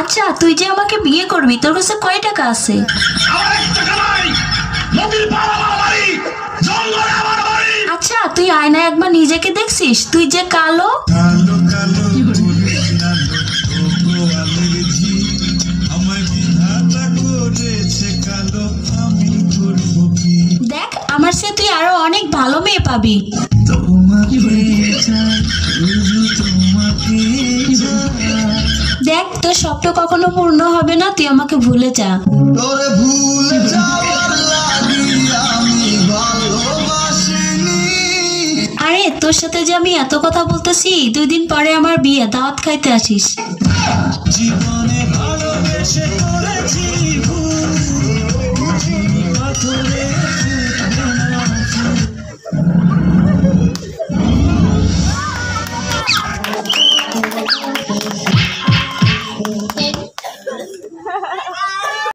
আচ্ছা তুই যে আমাকে বিয়ে করবি, তোর কাছে কয় টাকা আছে? আচ্ছা তুই আয়নায় একবার নিজেকে দেখছিস? তুই যে কালো। দেখ আমার সে তুই আরো অনেক ভালো মেয়ে পাবি। দেখ তোর স্বপ্ন কখনো পূর্ণ হবে না, তুই আমাকে ভুলে যা। আরে তোর সাথে যে আমি এত কথা বলতেছি, 2 দিন পরে আমার বিয়ে, দাওয়াত খাইতে আসিস। জীবনে ভালোবেসে করেছি ভুল।